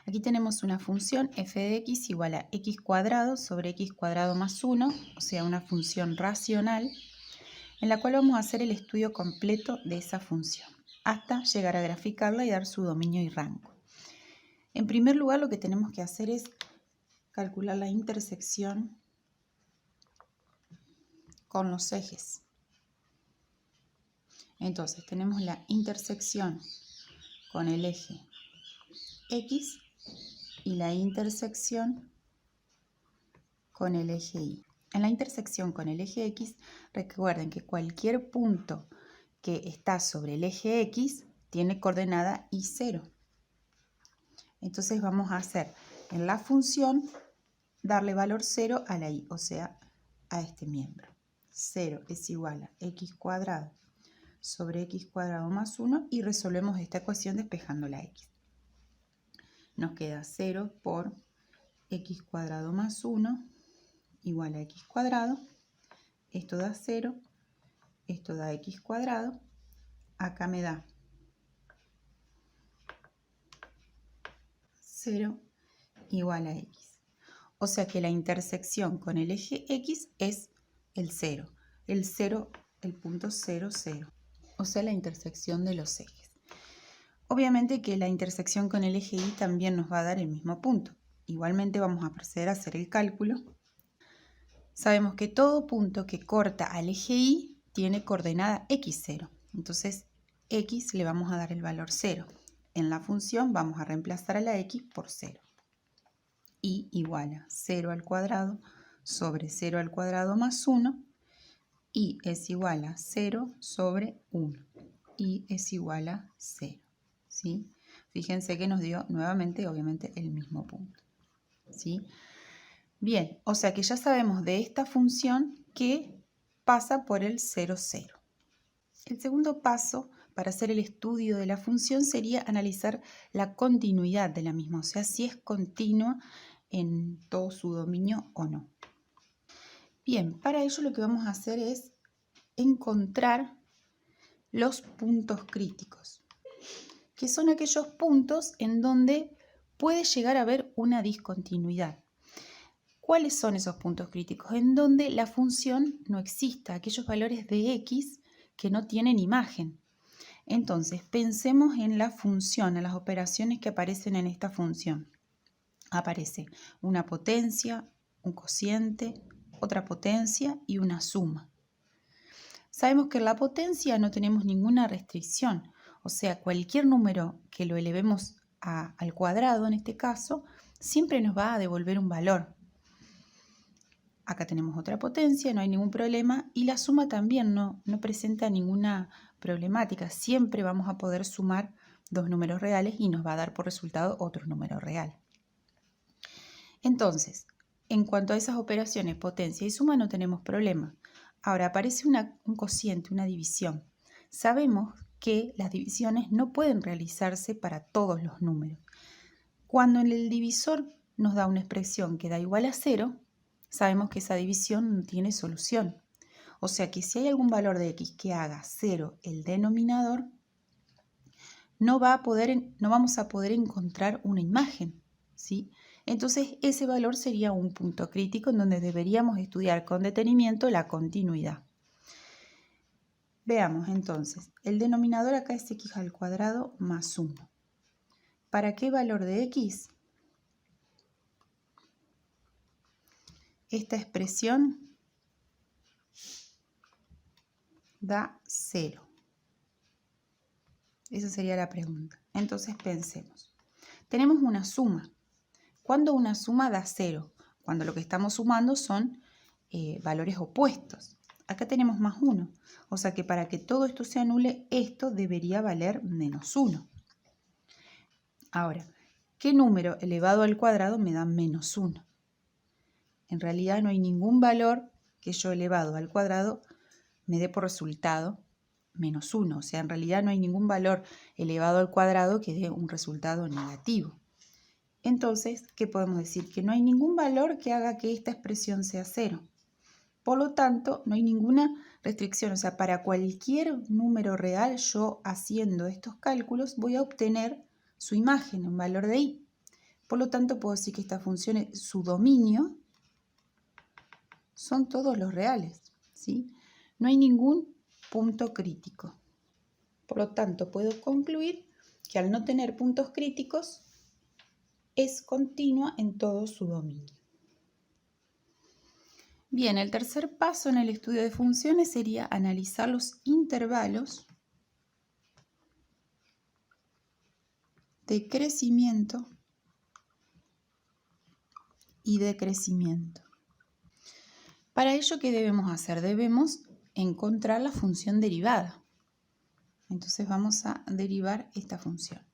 Aquí tenemos una función f de x igual a x cuadrado sobre x cuadrado más 1, o sea, una función racional, en la cual vamos a hacer el estudio completo de esa función, hasta llegar a graficarla y dar su dominio y rango. En primer lugar, lo que tenemos que hacer es calcular la intersección con los ejes. Entonces, tenemos la intersección con el eje X y la intersección con el eje Y. En la intersección con el eje X, recuerden que cualquier punto que está sobre el eje X tiene coordenada Y0. Entonces vamos a hacer en la función darle valor 0 a la Y, o sea, a este miembro. 0 es igual a x cuadrado sobre x cuadrado más 1 y resolvemos esta ecuación despejando la x. Nos queda 0 por x cuadrado más 1 igual a x cuadrado. Esto da 0, esto da x cuadrado. Acá me da 0 igual a x. O sea que la intersección con el eje X es el 0. El punto 0, 0. O sea, la intersección de los ejes. Obviamente que la intersección con el eje Y también nos va a dar el mismo punto. Igualmente vamos a proceder a hacer el cálculo. Sabemos que todo punto que corta al eje Y tiene coordenada x0. Entonces, x le vamos a dar el valor 0. En la función vamos a reemplazar a la x por 0. Y igual a 0 al cuadrado sobre 0 al cuadrado más 1. Y es igual a 0 sobre 1. Y es igual a 0. ¿Sí? Fíjense que nos dio nuevamente, obviamente, el mismo punto. ¿Sí? Bien, o sea que ya sabemos de esta función que pasa por el 0, 0. El segundo paso para hacer el estudio de la función sería analizar la continuidad de la misma, o sea, si es continua en todo su dominio o no. Bien, para ello lo que vamos a hacer es encontrar los puntos críticos, que son aquellos puntos en donde puede llegar a haber una discontinuidad. ¿Cuáles son esos puntos críticos? En donde la función no exista, aquellos valores de x que no tienen imagen. Entonces, pensemos en la función, en las operaciones que aparecen en esta función. Aparece una potencia, un cociente, otra potencia y una suma. Sabemos que en la potencia no tenemos ninguna restricción, o sea, cualquier número que lo elevemos al cuadrado, en este caso, siempre nos va a devolver un valor. Acá tenemos otra potencia, no hay ningún problema, y la suma también no presenta ninguna problemática. Siempre vamos a poder sumar dos números reales y nos va a dar por resultado otro número real. Entonces, en cuanto a esas operaciones, potencia y suma, no tenemos problema. Ahora aparece un cociente, una división. Sabemos que las divisiones no pueden realizarse para todos los números. Cuando el divisor nos da una expresión que da igual a 0, sabemos que esa división no tiene solución. O sea que si hay algún valor de x que haga 0 el denominador, no vamos a poder encontrar una imagen, ¿sí? Entonces ese valor sería un punto crítico en donde deberíamos estudiar con detenimiento la continuidad. Veamos entonces, el denominador acá es x al cuadrado más 1. ¿Para qué valor de x? Esta expresión da 0. Esa sería la pregunta. Entonces pensemos. Tenemos una suma. ¿Cuándo una suma da 0? Cuando lo que estamos sumando son valores opuestos. Acá tenemos más 1. O sea que para que todo esto se anule, esto debería valer menos 1. Ahora, ¿qué número elevado al cuadrado me da menos 1? En realidad no hay ningún valor que yo elevado al cuadrado me dé por resultado menos 1. O sea, en realidad no hay ningún valor elevado al cuadrado que dé un resultado negativo. Entonces, ¿qué podemos decir? Que no hay ningún valor que haga que esta expresión sea 0. Por lo tanto, no hay ninguna restricción. O sea, para cualquier número real, yo haciendo estos cálculos voy a obtener su imagen, un valor de y. Por lo tanto, puedo decir que esta función, su dominio, son todos los reales, ¿sí? No hay ningún punto crítico. Por lo tanto, puedo concluir que al no tener puntos críticos, es continua en todo su dominio. Bien, el tercer paso en el estudio de funciones sería analizar los intervalos de crecimiento y decrecimiento. Para ello, ¿qué debemos hacer? Debemos encontrar la función derivada. Entonces vamos a derivar esta función.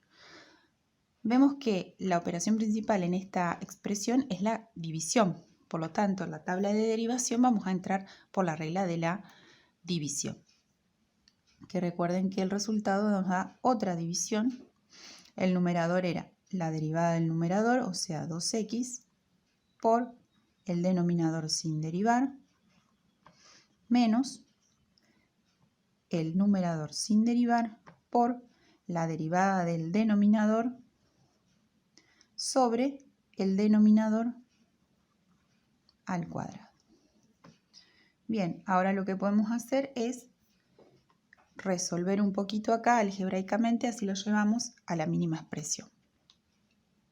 Vemos que la operación principal en esta expresión es la división. Por lo tanto, en la tabla de derivación vamos a entrar por la regla de la división. Que recuerden que el resultado nos da otra división. El numerador era la derivada del numerador, o sea 2x, por el denominador sin derivar, menos el numerador sin derivar por la derivada del denominador sobre el denominador al cuadrado. Bien, ahora lo que podemos hacer es resolver un poquito acá algebraicamente, así lo llevamos a la mínima expresión.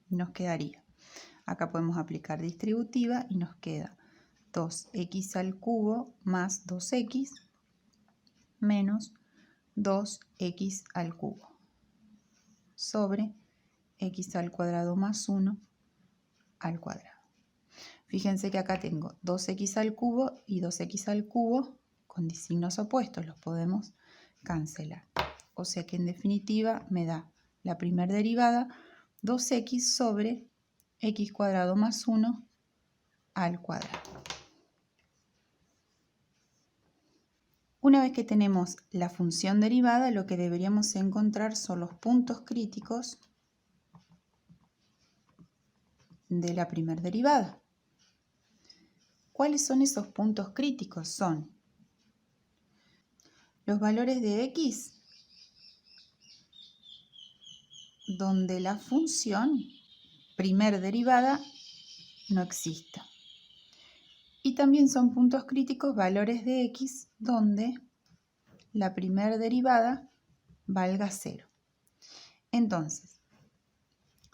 Nos quedaría, acá podemos aplicar distributiva y nos queda 2x al cubo más 2x menos 2x al cubo sobre x al cuadrado más 1 al cuadrado. Fíjense que acá tengo 2x al cubo y 2x al cubo con signos opuestos, los podemos cancelar. O sea que en definitiva me da la primera derivada 2x sobre x cuadrado más 1 al cuadrado. Una vez que tenemos la función derivada, lo que deberíamos encontrar son los puntos críticos de la primera derivada. ¿Cuáles son esos puntos críticos? Son los valores de x donde la función primer derivada no exista. Y también son puntos críticos valores de x donde la primera derivada valga 0. Entonces,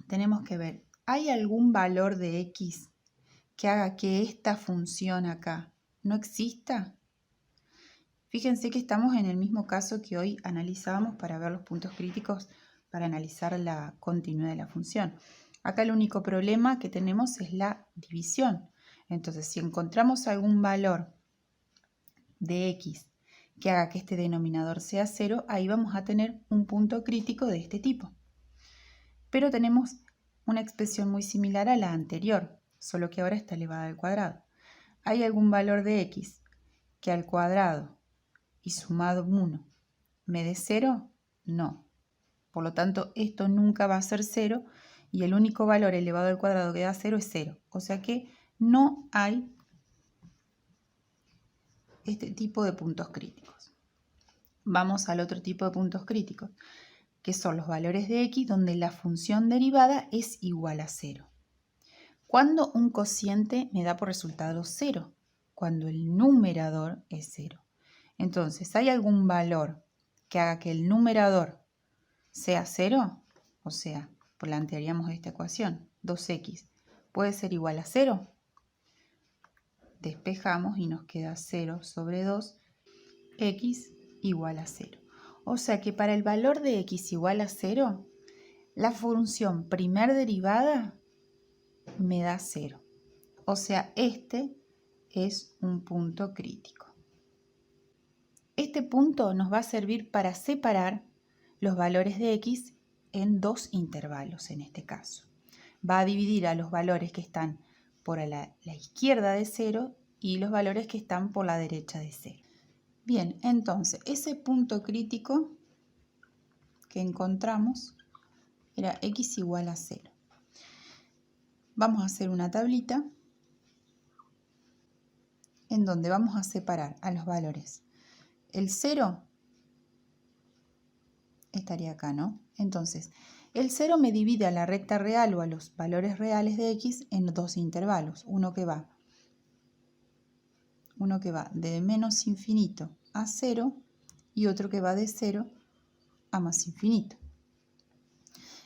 tenemos que ver, ¿hay algún valor de x que haga que esta función acá no exista? Fíjense que estamos en el mismo caso que hoy analizábamos para ver los puntos críticos para analizar la continuidad de la función. Acá el único problema que tenemos es la división. Entonces, si encontramos algún valor de x que haga que este denominador sea 0, ahí vamos a tener un punto crítico de este tipo. Pero tenemos una expresión muy similar a la anterior, solo que ahora está elevada al cuadrado. ¿Hay algún valor de x que al cuadrado y sumado 1 me dé 0? No. Por lo tanto, esto nunca va a ser 0 y el único valor elevado al cuadrado que da 0 es 0. O sea que no hay este tipo de puntos críticos. Vamos al otro tipo de puntos críticos, que son los valores de x donde la función derivada es igual a 0. ¿Cuándo un cociente me da por resultado 0? Cuando el numerador es 0. Entonces, ¿hay algún valor que haga que el numerador sea 0? O sea, plantearíamos esta ecuación, 2x puede ser igual a 0. Despejamos y nos queda 0 sobre 2, x igual a 0. O sea que para el valor de x igual a 0, la función primer derivada me da 0. O sea, este es un punto crítico. Este punto nos va a servir para separar los valores de x en dos intervalos en este caso. Va a dividir a los valores que están por la izquierda de 0 y los valores que están por la derecha de 0. Bien, entonces ese punto crítico que encontramos era x igual a 0. Vamos a hacer una tablita en donde vamos a separar a los valores. El 0 estaría acá, ¿no? Entonces, el 0 me divide a la recta real o a los valores reales de x en dos intervalos. Uno que va de menos infinito a 0 y otro que va de 0 a más infinito.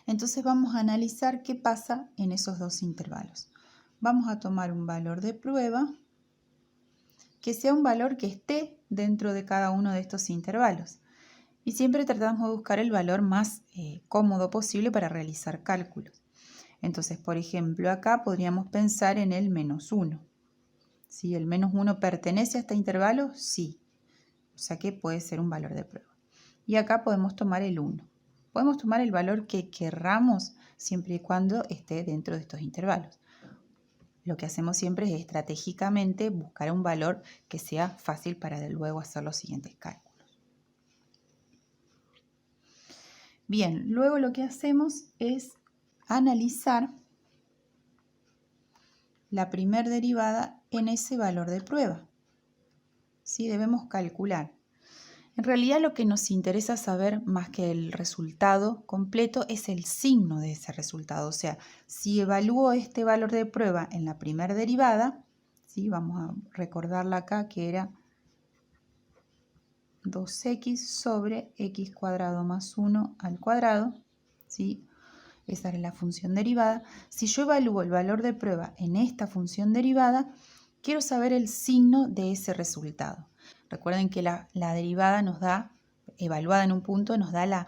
Entonces vamos a analizar qué pasa en esos dos intervalos. Vamos a tomar un valor de prueba que sea un valor que esté dentro de cada uno de estos intervalos. Y siempre tratamos de buscar el valor más cómodo posible para realizar cálculos. Entonces, por ejemplo, acá podríamos pensar en el menos 1. ¿Sí? ¿El menos 1 pertenece a este intervalo? Sí. O sea que puede ser un valor de prueba. Y acá podemos tomar el 1. Podemos tomar el valor que querramos siempre y cuando esté dentro de estos intervalos. Lo que hacemos siempre es estratégicamente buscar un valor que sea fácil para luego hacer los siguientes cálculos. Bien, luego lo que hacemos es analizar la primer derivada en ese valor de prueba. ¿Sí? Debemos calcular. En realidad lo que nos interesa saber más que el resultado completo es el signo de ese resultado. O sea, si evalúo este valor de prueba en la primera derivada, ¿sí? Vamos a recordarla acá que era 2x sobre x cuadrado más 1 al cuadrado, ¿sí? Esa es la función derivada. Si yo evalúo el valor de prueba en esta función derivada, quiero saber el signo de ese resultado. Recuerden que la derivada nos da, evaluada en un punto, nos da la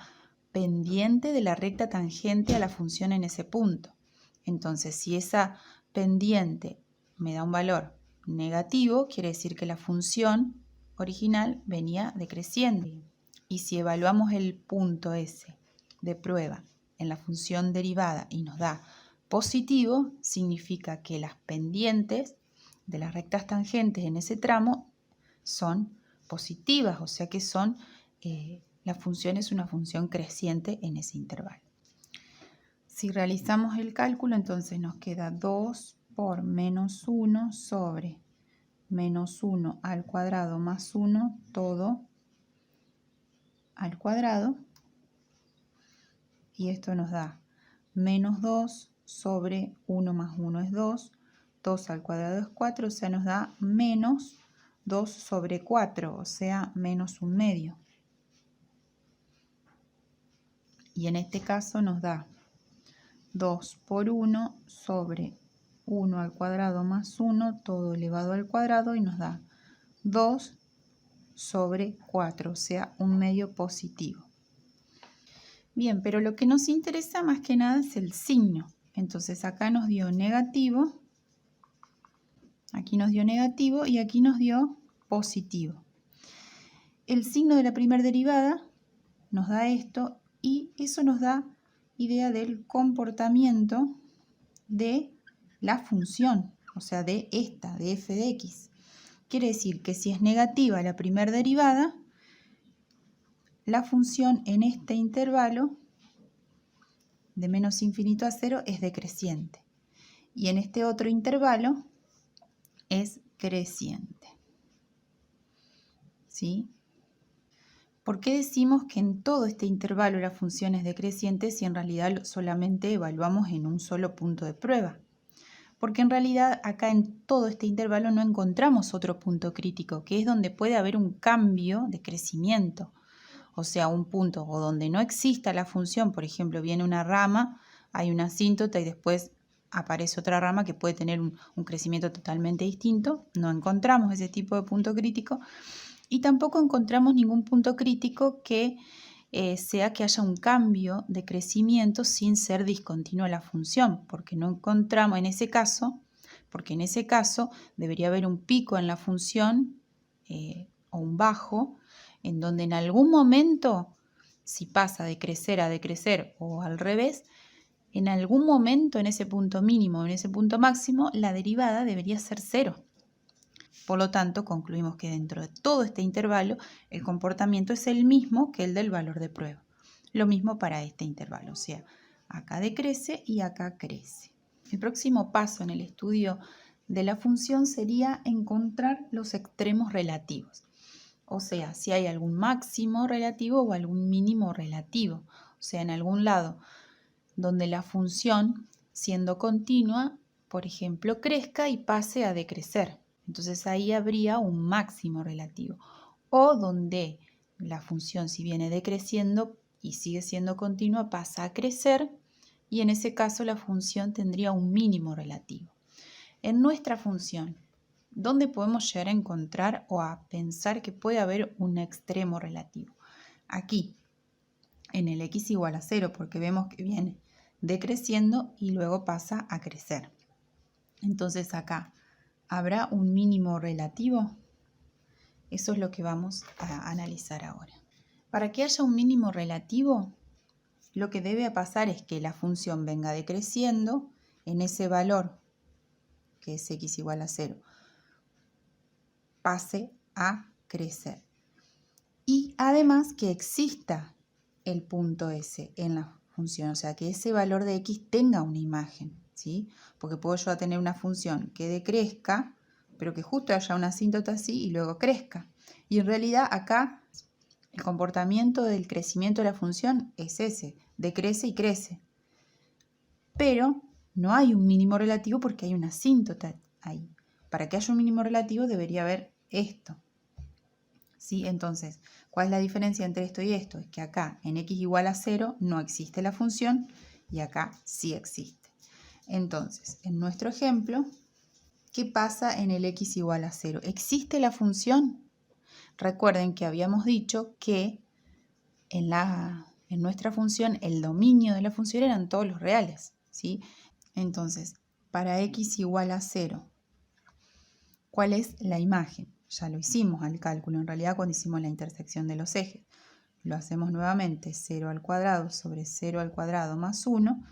pendiente de la recta tangente a la función en ese punto. Entonces, si esa pendiente me da un valor negativo, quiere decir que la función original venía decreciendo. Y si evaluamos el punto ese de prueba en la función derivada y nos da positivo, significa que las pendientes de las rectas tangentes en ese tramo son positivas, o sea que la función es una función creciente en ese intervalo. Si realizamos el cálculo, entonces nos queda 2 por menos 1 sobre menos 1 al cuadrado más 1 todo al cuadrado. Y esto nos da menos 2 sobre 1 más 1 es 2. 2 al cuadrado es 4, o sea, nos da menos 2 sobre 4, o sea, menos 1/2. Y en este caso nos da 2 por 1 sobre 1 al cuadrado más 1, todo elevado al cuadrado, y nos da 2 sobre 4, o sea, 1/2 positivo. Bien, pero lo que nos interesa más que nada es el signo. Entonces acá nos dio negativo, aquí nos dio negativo y aquí nos dio positivo. El signo de la primera derivada nos da esto y eso nos da idea del comportamiento de la función, o sea, de esta, de f de x. Quiere decir que si es negativa la primera derivada, la función en este intervalo de menos infinito a 0 es decreciente. Y en este otro intervalo es creciente. ¿Sí? ¿Por qué decimos que en todo este intervalo la función es decreciente si en realidad solamente evaluamos en un solo punto de prueba? Porque en realidad acá en todo este intervalo no encontramos otro punto crítico, que es donde puede haber un cambio de crecimiento. O sea, un punto o donde no exista la función, por ejemplo, viene una rama, hay una asíntota y después aparece otra rama que puede tener un crecimiento totalmente distinto. No encontramos ese tipo de punto crítico y tampoco encontramos ningún punto crítico que sea que haya un cambio de crecimiento sin ser discontinua la función, porque no encontramos en ese caso, debería haber un pico en la función o un bajo, en donde en algún momento, si pasa de crecer a decrecer o al revés, en algún momento en ese punto mínimo o en ese punto máximo, la derivada debería ser 0. Por lo tanto, concluimos que dentro de todo este intervalo, el comportamiento es el mismo que el del valor de prueba. Lo mismo para este intervalo, o sea, acá decrece y acá crece. El próximo paso en el estudio de la función sería encontrar los extremos relativos. O sea, si hay algún máximo relativo o algún mínimo relativo. O sea, en algún lado donde la función, siendo continua, por ejemplo, crezca y pase a decrecer. Entonces ahí habría un máximo relativo. O donde la función, si viene decreciendo y sigue siendo continua, pasa a crecer y en ese caso la función tendría un mínimo relativo. En nuestra función, ¿dónde podemos llegar a encontrar o a pensar que puede haber un extremo relativo? Aquí, en el x igual a 0, porque vemos que viene decreciendo y luego pasa a crecer. Entonces acá, ¿habrá un mínimo relativo? Eso es lo que vamos a analizar ahora. Para que haya un mínimo relativo, lo que debe pasar es que la función venga decreciendo en ese valor, que es x igual a 0, pase a crecer. Y además que exista el punto S en la función, o sea, que ese valor de x tenga una imagen, ¿sí? Porque puedo yo tener una función que decrezca, pero que justo haya una asíntota así y luego crezca. Y en realidad acá el comportamiento del crecimiento de la función es ese, decrece y crece. Pero no hay un mínimo relativo porque hay una asíntota ahí. Para que haya un mínimo relativo debería haber esto. ¿Sí? Entonces, ¿cuál es la diferencia entre esto y esto? Es que acá en x igual a 0 no existe la función y acá sí existe. Entonces, en nuestro ejemplo, ¿qué pasa en el x igual a 0? ¿Existe la función? Recuerden que habíamos dicho que en nuestra función el dominio de la función eran todos los reales, ¿sí? Entonces, para x igual a 0, ¿cuál es la imagen? Ya lo hicimos al cálculo, en realidad cuando hicimos la intersección de los ejes. Lo hacemos nuevamente, 0 al cuadrado sobre 0 al cuadrado más 1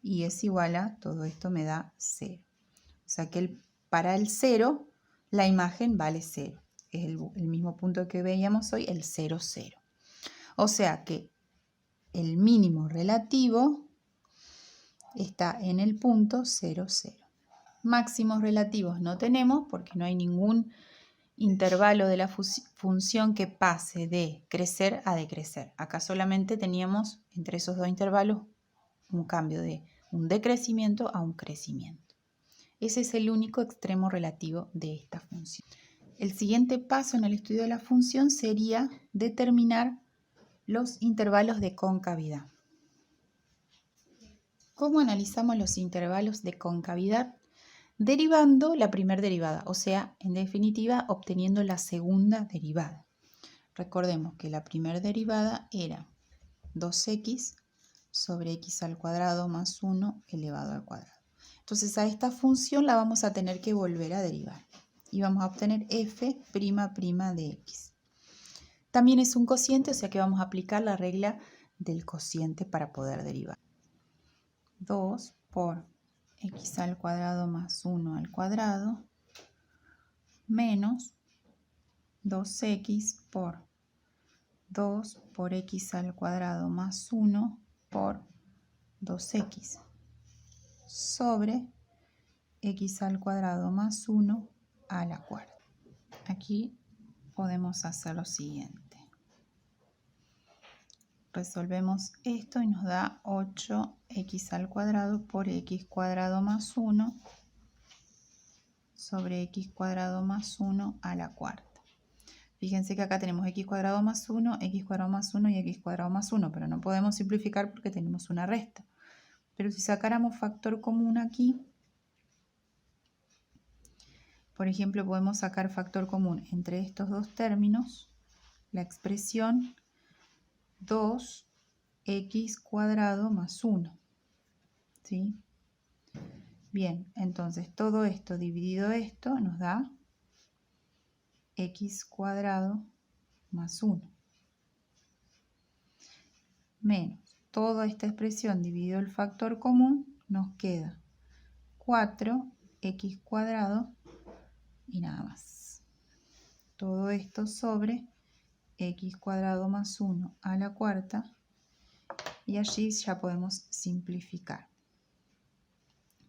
y es igual a, todo esto me da 0. O sea que para el 0 la imagen vale 0. Es el mismo punto que veíamos hoy, el 0, 0. O sea que el mínimo relativo está en el punto 0, 0. Máximos relativos no tenemos porque no hay ningún intervalo de la función que pase de crecer a decrecer. Acá solamente teníamos entre esos dos intervalos un cambio de un decrecimiento a un crecimiento. Ese es el único extremo relativo de esta función. El siguiente paso en el estudio de la función sería determinar los intervalos de concavidad. ¿Cómo analizamos los intervalos de concavidad? Derivando la primera derivada, o sea, en definitiva, obteniendo la segunda derivada. Recordemos que la primera derivada era 2x sobre x al cuadrado más 1 elevado al cuadrado. Entonces a esta función la vamos a tener que volver a derivar y vamos a obtener f' de x. También es un cociente, o sea que vamos a aplicar la regla del cociente para poder derivar. 2 por x al cuadrado más 1 al cuadrado menos 2x por 2 por x al cuadrado más 1 por 2x sobre x al cuadrado más 1 a la cuarta. Aquí podemos hacer lo siguiente. Resolvemos esto y nos da 8x al cuadrado por x cuadrado más 1 sobre x cuadrado más 1 a la cuarta. Fíjense que acá tenemos x cuadrado más 1, x cuadrado más 1 y x cuadrado más 1, pero no podemos simplificar porque tenemos una resta. Pero si sacáramos factor común aquí, por ejemplo, podemos sacar factor común entre estos dos términos, la expresión 2x cuadrado más 1. ¿Sí? Bien, entonces todo esto dividido esto nos da x cuadrado más 1. Menos toda esta expresión dividido el factor común nos queda 4x cuadrado y nada más. Todo esto sobre x cuadrado más 1 a la cuarta y allí ya podemos simplificar.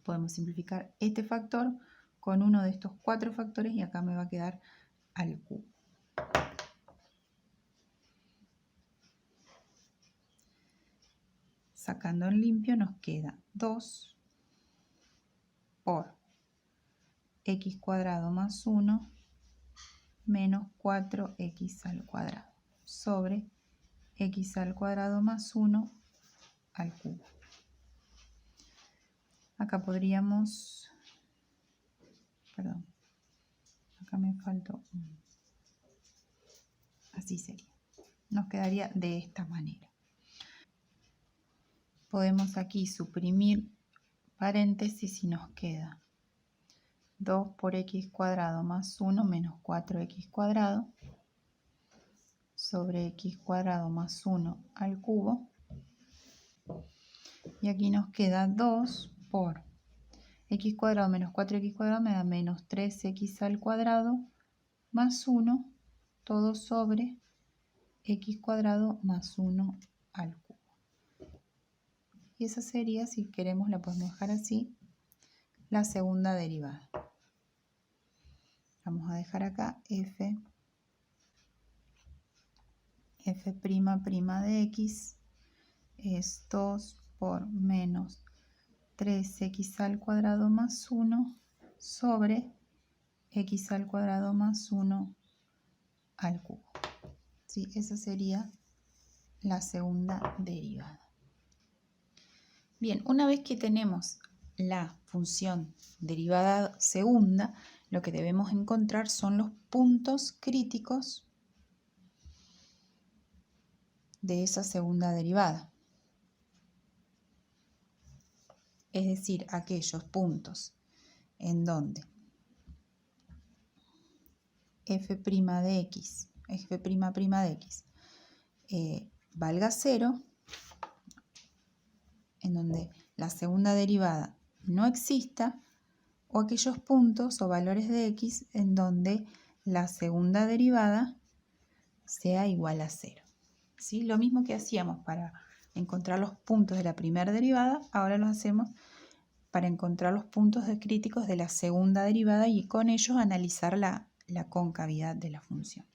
Podemos simplificar este factor con uno de estos 4 factores y acá me va a quedar al cubo. sacando en limpio nos queda 2 por x cuadrado más 1 menos 4x al cuadrado sobre x al cuadrado más 1 al cubo. Acá podríamos, perdón, acá me faltó, así sería. Nos quedaría de esta manera. Podemos aquí suprimir paréntesis y nos queda 2 por x cuadrado más 1 menos 4x cuadrado sobre x cuadrado más 1 al cubo. Y aquí nos queda 2 por x cuadrado menos 4x cuadrado me da menos 3x al cuadrado más 1 todo sobre x cuadrado más 1 al cubo. Y esa sería, si queremos la podemos dejar así, la segunda derivada. Vamos a dejar acá f' de x es 2 por menos 3x al cuadrado más 1 sobre x al cuadrado más 1 al cubo. ¿Sí? Esa sería la segunda derivada. Bien, una vez que tenemos la función derivada segunda, lo que debemos encontrar son los puntos críticos de esa segunda derivada. Es decir, aquellos puntos en donde f' de x valga 0, en donde la segunda derivada no exista, o aquellos puntos o valores de x en donde la segunda derivada sea igual a 0. ¿Sí? Lo mismo que hacíamos para encontrar los puntos de la primera derivada, ahora lo hacemos para encontrar los puntos críticos de la segunda derivada y con ellos analizar la concavidad de la función.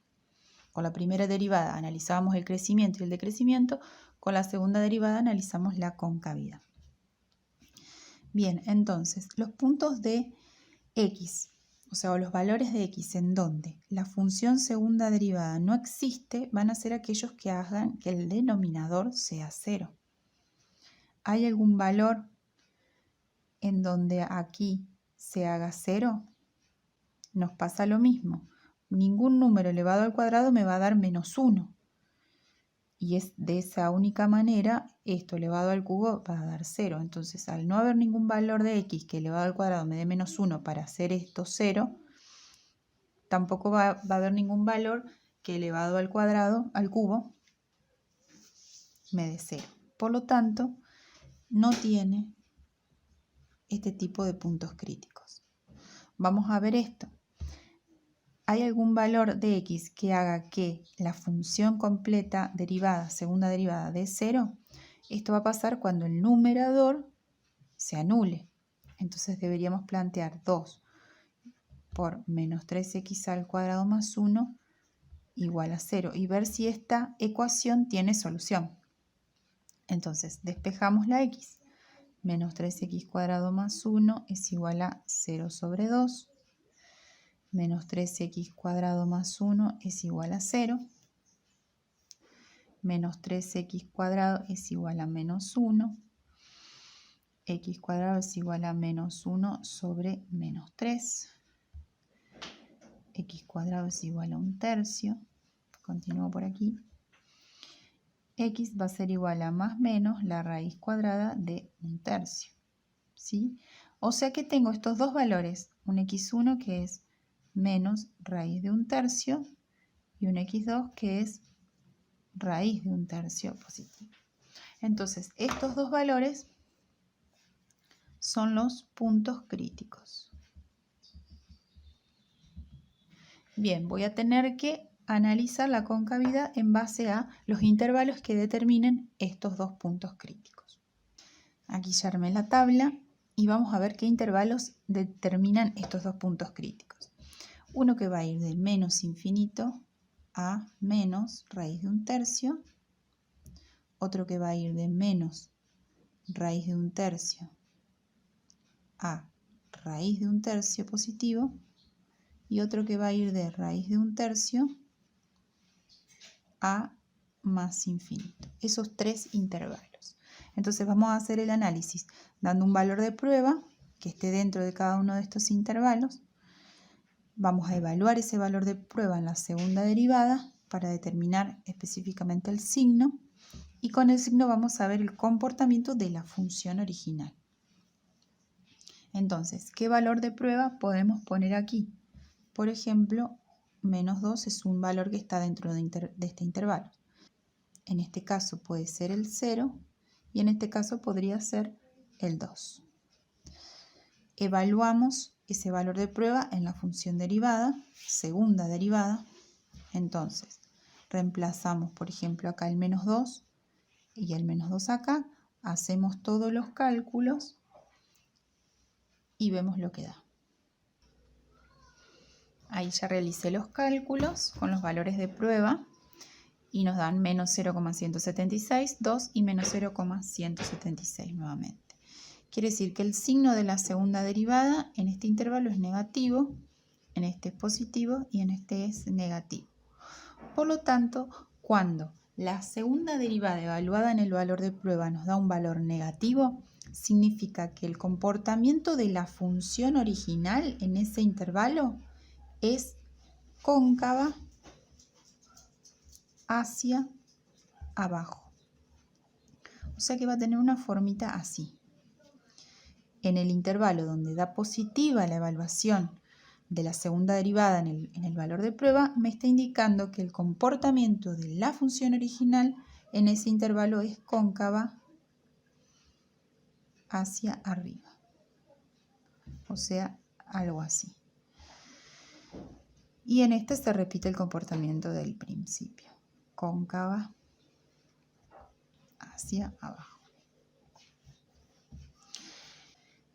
Con la primera derivada analizábamos el crecimiento y el decrecimiento, con la segunda derivada analizamos la concavidad. Bien, entonces, los puntos de x, o sea, los valores de x en donde la función segunda derivada no existe, van a ser aquellos que hagan que el denominador sea 0. ¿Hay algún valor en donde aquí se haga 0? Nos pasa lo mismo. Ningún número elevado al cuadrado me va a dar menos 1. Y es de esa única manera, esto elevado al cubo va a dar 0. Entonces, al no haber ningún valor de x que elevado al cuadrado me dé menos 1 para hacer esto 0, tampoco va a haber ningún valor que elevado al cuadrado, al cubo, me dé 0. Por lo tanto, no tiene este tipo de puntos críticos. Vamos a ver esto. ¿Hay algún valor de x que haga que la función completa derivada, segunda derivada, dé 0? Esto va a pasar cuando el numerador se anule. Entonces deberíamos plantear 2 por menos 3x al cuadrado más 1 igual a 0 y ver si esta ecuación tiene solución. Entonces despejamos la x. Menos 3x cuadrado más 1 es igual a 0 sobre 2. Menos 3x cuadrado más 1 es igual a 0. Menos 3x cuadrado es igual a menos 1. X cuadrado es igual a menos 1 sobre menos 3. X cuadrado es igual a 1/3. Continúo por aquí. X va a ser igual a más menos la raíz cuadrada de 1/3. ¿Sí? O sea que tengo estos dos valores. Un x1 que es menos raíz de 1/3 y un x2 que es raíz de 1/3 positivo. Entonces, estos dos valores son los puntos críticos. Bien, voy a tener que analizar la concavidad en base a los intervalos que determinen estos dos puntos críticos. Aquí ya armé la tabla y vamos a ver qué intervalos determinan estos dos puntos críticos. Uno que va a ir de menos infinito a menos raíz de 1/3. Otro que va a ir de menos raíz de un tercio a raíz de un tercio positivo y otro que va a ir de raíz de un tercio a más infinito. Esos tres intervalos. Entonces vamos a hacer el análisis dando un valor de prueba que esté dentro de cada uno de estos intervalos. Vamos a evaluar ese valor de prueba en la segunda derivada para determinar específicamente el signo y con el signo vamos a ver el comportamiento de la función original. Entonces, ¿qué valor de prueba podemos poner aquí? Por ejemplo, menos 2 es un valor que está dentro de este intervalo. En este caso puede ser el 0 y en este caso podría ser el 2. Evaluamos ese valor de prueba en la función derivada, segunda derivada. Entonces, reemplazamos, por ejemplo, acá el menos 2 y el menos 2 acá. Hacemos todos los cálculos y vemos lo que da. Ahí ya realicé los cálculos con los valores de prueba y nos dan menos 0,176, 2 y menos 0,176 nuevamente. Quiere decir que el signo de la segunda derivada en este intervalo es negativo, en este es positivo y en este es negativo. Por lo tanto, cuando la segunda derivada evaluada en el valor de prueba nos da un valor negativo, significa que el comportamiento de la función original en ese intervalo es cóncava hacia abajo. O sea que va a tener una formita así. En el intervalo donde da positiva la evaluación de la segunda derivada en el valor de prueba, me está indicando que el comportamiento de la función original en ese intervalo es cóncava hacia arriba. O sea, algo así. Y en este se repite el comportamiento del principio. Cóncava hacia abajo.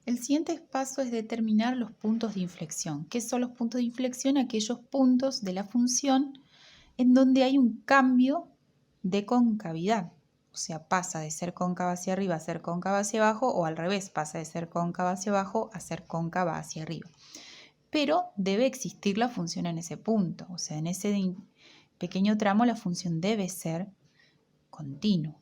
El siguiente paso es determinar los puntos de inflexión. ¿Qué son los puntos de inflexión? Aquellos puntos de la función en donde hay un cambio de concavidad. O sea, pasa de ser cóncava hacia arriba a ser cóncava hacia abajo, o al revés, pasa de ser cóncava hacia abajo a ser cóncava hacia arriba. Pero debe existir la función en ese punto. O sea, en ese pequeño tramo la función debe ser continua.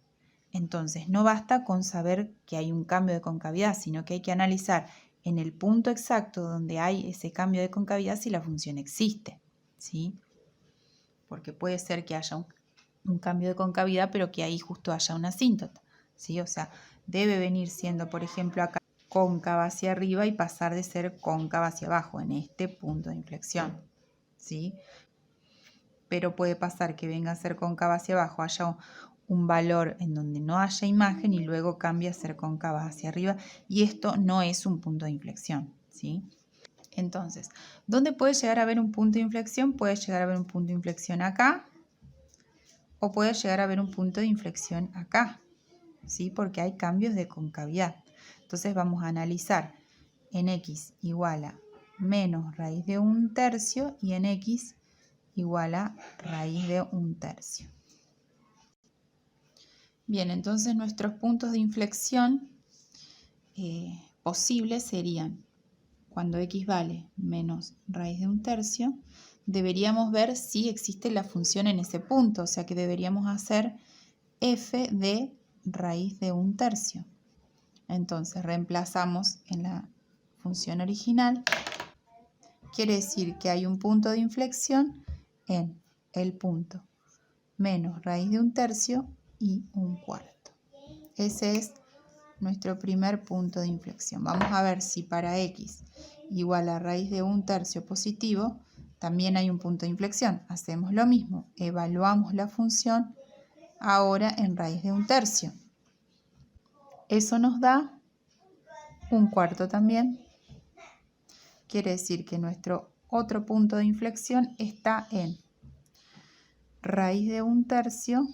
Entonces, no basta con saber que hay un cambio de concavidad, sino que hay que analizar en el punto exacto donde hay ese cambio de concavidad si la función existe, ¿sí? Porque puede ser que haya un cambio de concavidad, pero que ahí justo haya una asíntota, ¿sí? O sea, debe venir siendo, por ejemplo, acá cóncava hacia arriba y pasar de ser cóncava hacia abajo en este punto de inflexión, ¿sí? Pero puede pasar que venga a ser cóncava hacia abajo, haya un valor en donde no haya imagen y luego cambia a ser cóncava hacia arriba y esto no es un punto de inflexión, ¿sí? Entonces, ¿dónde puede llegar a haber un punto de inflexión? Puede llegar a haber un punto de inflexión acá o puede llegar a haber un punto de inflexión acá, ¿sí? Porque hay cambios de concavidad. Entonces vamos a analizar en x igual a menos raíz de un tercio y en x igual a raíz de un tercio. Bien, entonces nuestros puntos de inflexión posibles serían cuando x vale menos raíz de un tercio, deberíamos ver si existe la función en ese punto, o sea que deberíamos hacer f de raíz de un tercio. Entonces reemplazamos en la función original, quiere decir que hay un punto de inflexión en el punto menos raíz de un tercio y un cuarto. Ese es nuestro primer punto de inflexión. Vamos a ver si para x igual a raíz de un tercio positivo también hay un punto de inflexión. Hacemos lo mismo, evaluamos la función ahora en raíz de un tercio. Eso nos da un cuarto también. Quiere decir que nuestro otro punto de inflexión está en raíz de un tercio,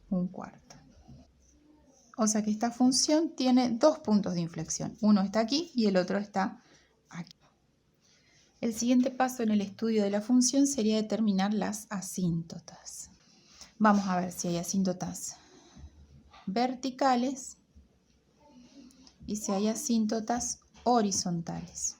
un cuarto. O sea que esta función tiene dos puntos de inflexión. Uno está aquí y el otro está aquí. El siguiente paso en el estudio de la función sería determinar las asíntotas. Vamos a ver si hay asíntotas verticales y si hay asíntotas horizontales.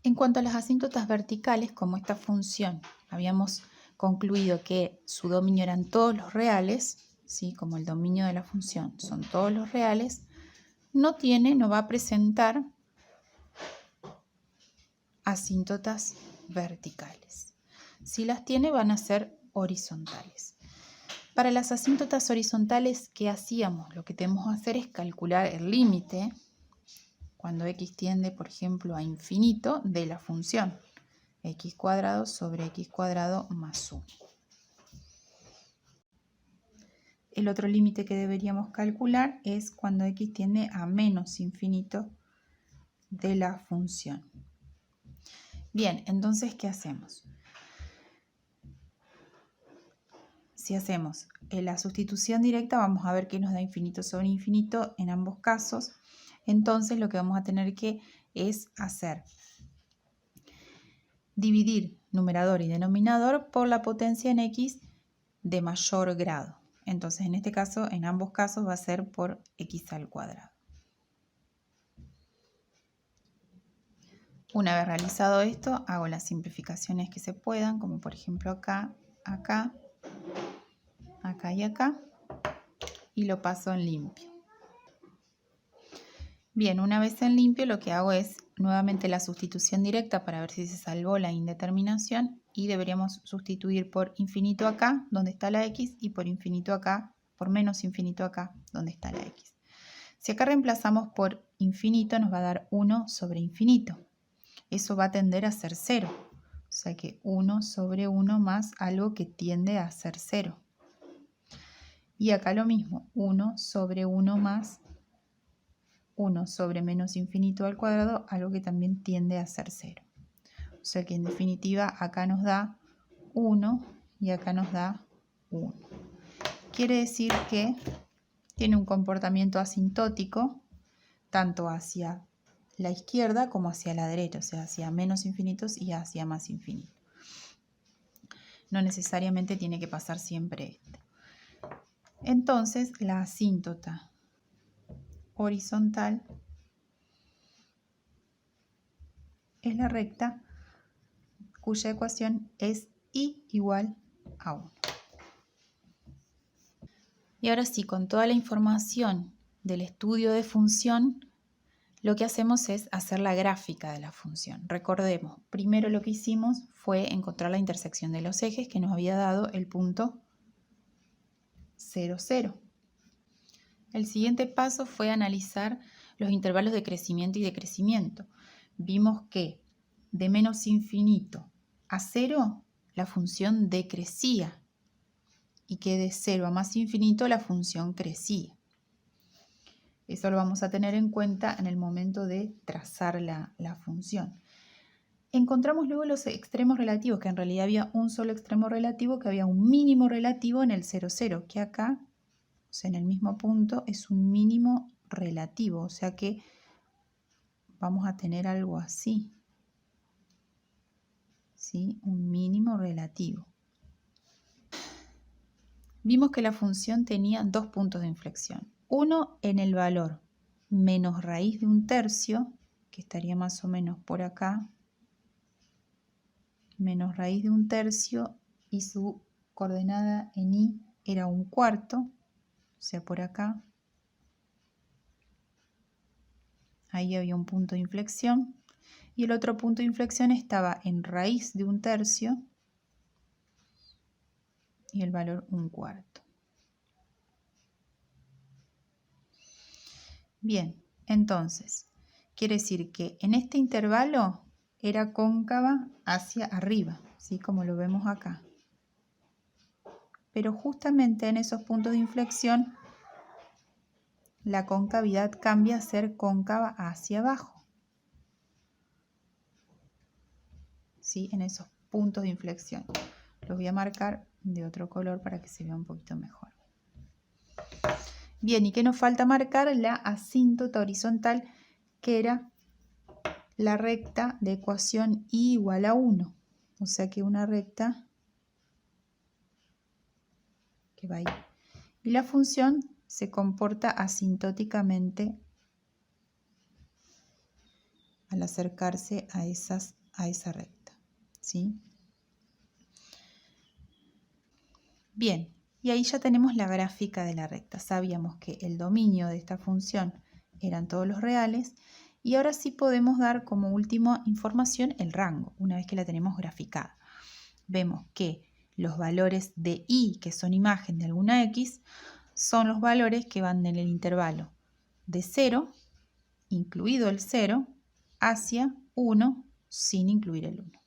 En cuanto a las asíntotas verticales, como esta función habíamos concluido que su dominio eran todos los reales, ¿sí? Como el dominio de la función son todos los reales, no va a presentar asíntotas verticales. Si las tiene, van a ser horizontales. Para las asíntotas horizontales, ¿qué hacíamos? Lo que tenemos que hacer es calcular el límite cuando x tiende, por ejemplo, a infinito de la función x² sobre x² más 1. El otro límite que deberíamos calcular es cuando x tiende a menos infinito de la función. Bien, entonces, ¿qué hacemos? Si hacemos la sustitución directa, vamos a ver que nos da infinito sobre infinito en ambos casos. Entonces, lo que vamos a tener que es hacer dividir numerador y denominador por la potencia en x de mayor grado. Entonces, en este caso, en ambos casos va a ser por x². Una vez realizado esto, hago las simplificaciones que se puedan, como por ejemplo acá, acá, acá y acá, y lo paso en limpio. Bien, una vez en limpio lo que hago es nuevamente la sustitución directa para ver si se salvó la indeterminación y deberíamos sustituir por infinito acá, donde está la x, y por infinito acá, por menos infinito acá, donde está la x. Si acá reemplazamos por infinito nos va a dar 1 sobre infinito. Eso va a tender a ser 0. O sea que 1 sobre 1 más algo que tiende a ser 0. Y acá lo mismo, 1 sobre 1 más 1 sobre menos infinito al cuadrado, algo que también tiende a ser 0. O sea que en definitiva acá nos da 1 y acá nos da 1. Quiere decir que tiene un comportamiento asintótico tanto hacia la izquierda como hacia la derecha, o sea, hacia menos infinitos y hacia más infinitos. No necesariamente tiene que pasar siempre este. Entonces, la asíntota horizontal es la recta cuya ecuación es y igual a 1. Y ahora sí, con toda la información del estudio de función, lo que hacemos es hacer la gráfica de la función. Recordemos, primero lo que hicimos fue encontrar la intersección de los ejes que nos había dado el punto 0, 0. El siguiente paso fue analizar los intervalos de crecimiento y decrecimiento. Vimos que de menos infinito a 0 la función decrecía y que de 0 a más infinito la función crecía. Eso lo vamos a tener en cuenta en el momento de trazar la función. Encontramos luego los extremos relativos, que en realidad había un solo extremo relativo, que había un mínimo relativo en el 0, 0, que acá, o sea, en el mismo punto, es un mínimo relativo, o sea que vamos a tener algo así, ¿sí? Un mínimo relativo. Vimos que la función tenía dos puntos de inflexión. Uno en el valor menos raíz de 1/3, que estaría más o menos por acá, menos raíz de 1/3, y su coordenada en y era 1/4, o sea, por acá. Ahí había un punto de inflexión. Y el otro punto de inflexión estaba en raíz de 1/3 y el valor 1/4. Bien, entonces, quiere decir que en este intervalo era cóncava hacia arriba, ¿sí? Como lo vemos acá. Pero justamente en esos puntos de inflexión, la concavidad cambia a ser cóncava hacia abajo, ¿sí? En esos puntos de inflexión. Los voy a marcar de otro color para que se vea un poquito mejor. Bien, ¿y qué nos falta marcar? La asíntota horizontal, que era la recta de ecuación y igual a 1. O sea que una recta que va ahí. Y la función se comporta asintóticamente al acercarse a esa recta, ¿sí? Bien, y ahí ya tenemos la gráfica de la recta. Sabíamos que el dominio de esta función eran todos los reales y ahora sí podemos dar como última información el rango, una vez que la tenemos graficada. Vemos que los valores de y, que son imagen de alguna x, son los valores que van en el intervalo de 0, incluido el 0, hacia 1 sin incluir el 1.